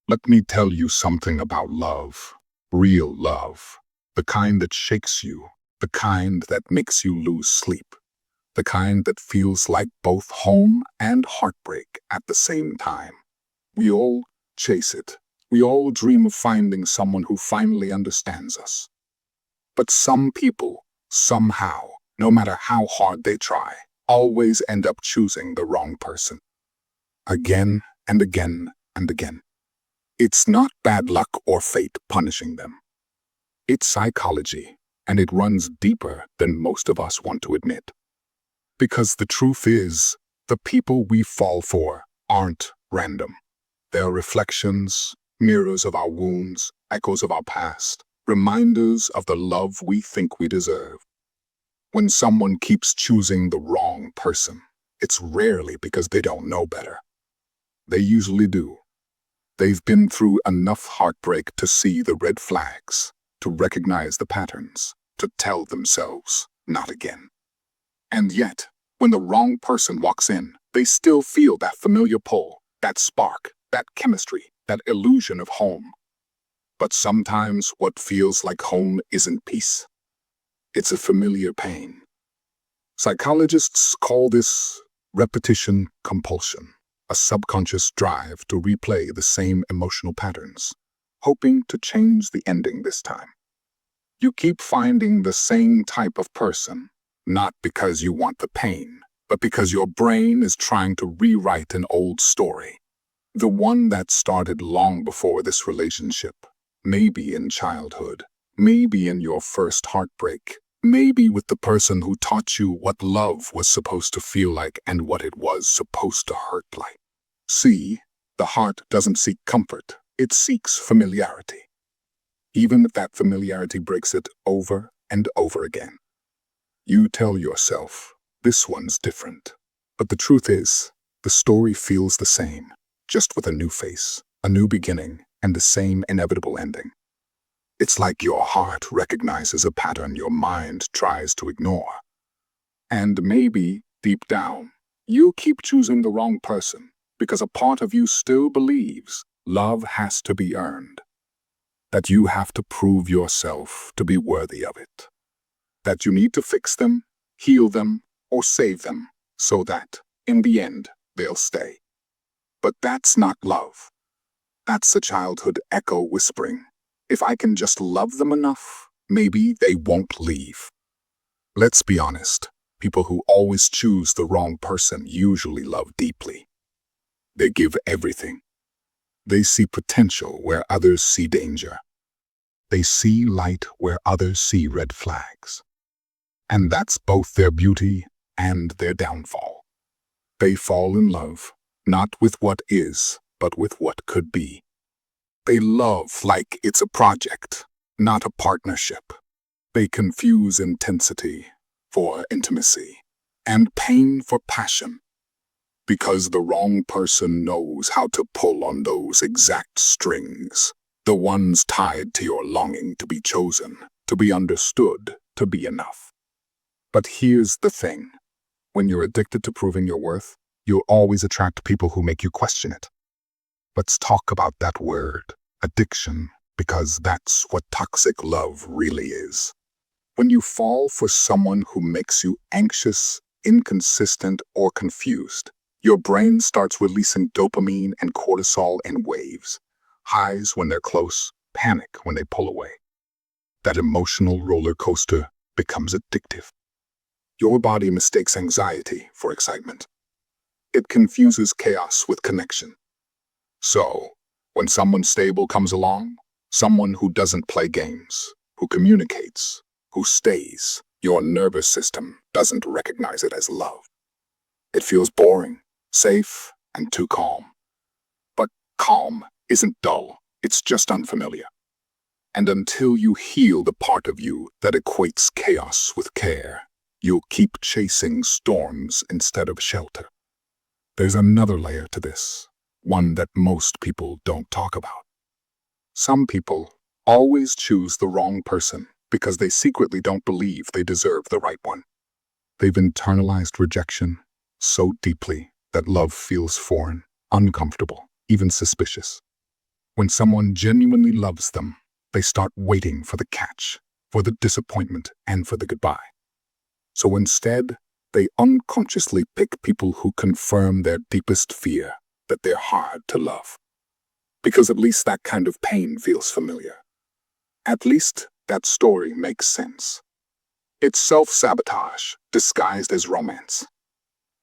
Let me tell you something about love. Real love. The kind that shakes you. The kind that makes you lose sleep. The kind that feels like both home and heartbreak at the same time. We all chase it. We all dream of finding someone who finally understands us. But some people, somehow, no matter how hard they try, always end up choosing the wrong person. Again and again and again. It's not bad luck or fate punishing them. It's psychology, and it runs deeper than most of us want to admit. Because the truth is, the people we fall for aren't random. They're reflections, mirrors of our wounds, echoes of our past, reminders of the love we think we deserve. When someone keeps choosing the wrong person, it's rarely because they don't know better. They usually do. They've been through enough heartbreak to see the red flags, to recognize the patterns, to tell themselves, not again. And yet, when the wrong person walks in, they still feel that familiar pull, that spark, that chemistry, that illusion of home. But sometimes what feels like home isn't peace. It's a familiar pain. Psychologists call this repetition compulsion, a subconscious drive to replay the same emotional patterns, hoping to change the ending this time. You keep finding the same type of person, not because you want the pain, but because your brain is trying to rewrite an old story. The one that started long before this relationship, maybe in childhood, maybe in your first heartbreak, maybe with the person who taught you what love was supposed to feel like and what it was supposed to hurt like. See, the heart doesn't seek comfort, it seeks familiarity. Even if that familiarity breaks it over and over again. You tell yourself, this one's different. But the truth is, the story feels the same, just with a new face, a new beginning, and the same inevitable ending. It's like your heart recognizes a pattern your mind tries to ignore. And maybe, deep down, you keep choosing the wrong person because a part of you still believes love has to be earned. That you have to prove yourself to be worthy of it. That you need to fix them, heal them, or save them so that, in the end, they'll stay. But that's not love. That's a childhood echo whispering, if I can just love them enough, maybe they won't leave. Let's be honest, people who always choose the wrong person usually love deeply. They give everything. They see potential where others see danger. They see light where others see red flags. And that's both their beauty and their downfall. They fall in love, not with what is, but with what could be. They love like it's a project, not a partnership. They confuse intensity for intimacy and pain for passion. Because the wrong person knows how to pull on those exact strings, the ones tied to your longing to be chosen, to be understood, to be enough. But here's the thing. When you're addicted to proving your worth, you'll always attract people who make you question it. Let's talk about that word, addiction, because that's what toxic love really is. When you fall for someone who makes you anxious, inconsistent, or confused, your brain starts releasing dopamine and cortisol in waves. Highs when they're close, panic when they pull away. That emotional roller coaster becomes addictive. Your body mistakes anxiety for excitement. It confuses chaos with connection. So, when someone stable comes along, someone who doesn't play games, who communicates, who stays, your nervous system doesn't recognize it as love. It feels boring, safe, and too calm. But calm isn't dull, it's just unfamiliar. And until you heal the part of you that equates chaos with care, you'll keep chasing storms instead of shelter. There's another layer to this, one that most people don't talk about. Some people always choose the wrong person because they secretly don't believe they deserve the right one. They've internalized rejection so deeply that love feels foreign, uncomfortable, even suspicious. When someone genuinely loves them, they start waiting for the catch, for the disappointment, and for the goodbye. So instead, they unconsciously pick people who confirm their deepest fear, that they're hard to love. Because at least that kind of pain feels familiar. At least that story makes sense. It's self-sabotage disguised as romance.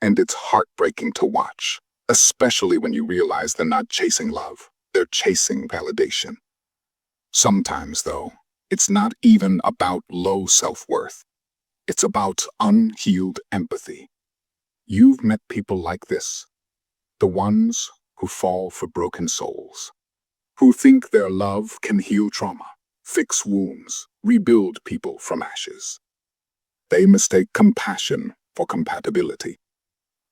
And it's heartbreaking to watch, especially when you realize they're not chasing love, they're chasing validation. Sometimes, though, it's not even about low self-worth. It's about unhealed empathy. You've met people like this, the ones who fall for broken souls, who think their love can heal trauma, fix wounds, rebuild people from ashes. They mistake compassion for compatibility.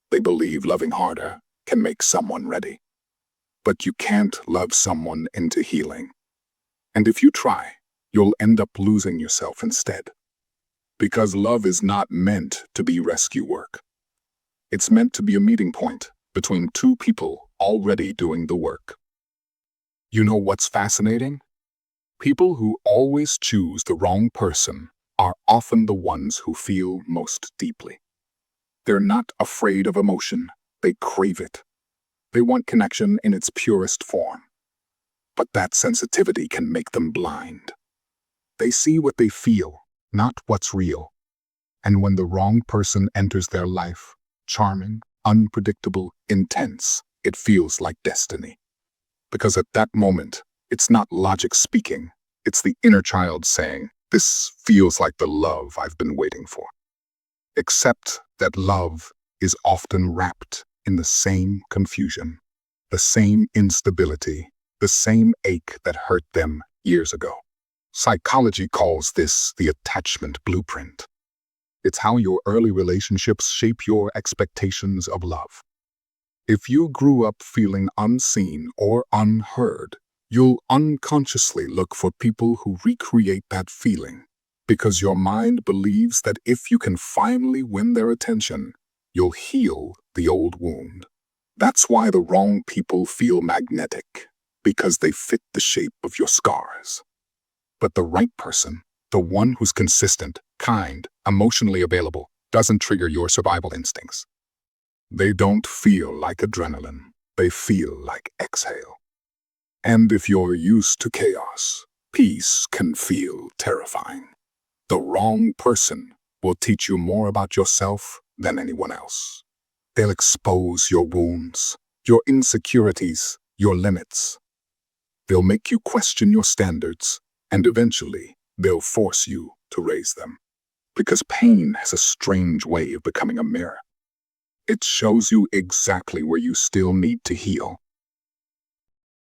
They believe loving harder can make someone ready. But you can't love someone into healing. And if you try, you'll end up losing yourself instead. Because love is not meant to be rescue work. It's meant to be a meeting point between two people already doing the work. You know what's fascinating? People who always choose the wrong person are often the ones who feel most deeply. They're not afraid of emotion, they crave it. They want connection in its purest form. But that sensitivity can make them blind. They see what they feel, not what's real. And when the wrong person enters their life, charming, unpredictable, intense, it feels like destiny. Because at that moment, it's not logic speaking, it's the inner child saying, "This feels like the love I've been waiting for." Except that love is often wrapped in the same confusion, the same instability, the same ache that hurt them years ago. Psychology calls this the attachment blueprint. It's how your early relationships shape your expectations of love. If you grew up feeling unseen or unheard, you'll unconsciously look for people who recreate that feeling, because your mind believes that if you can finally win their attention, you'll heal the old wound. That's why the wrong people feel magnetic, because they fit the shape of your scars. But the right person, the one who's consistent, kind, emotionally available, doesn't trigger your survival instincts. They don't feel like adrenaline. They feel like exhale. And if you're used to chaos, peace can feel terrifying. The wrong person will teach you more about yourself than anyone else. They'll expose your wounds, your insecurities, your limits. They'll make you question your standards, and eventually they'll force you to raise them. Because pain has a strange way of becoming a mirror. It shows you exactly where you still need to heal,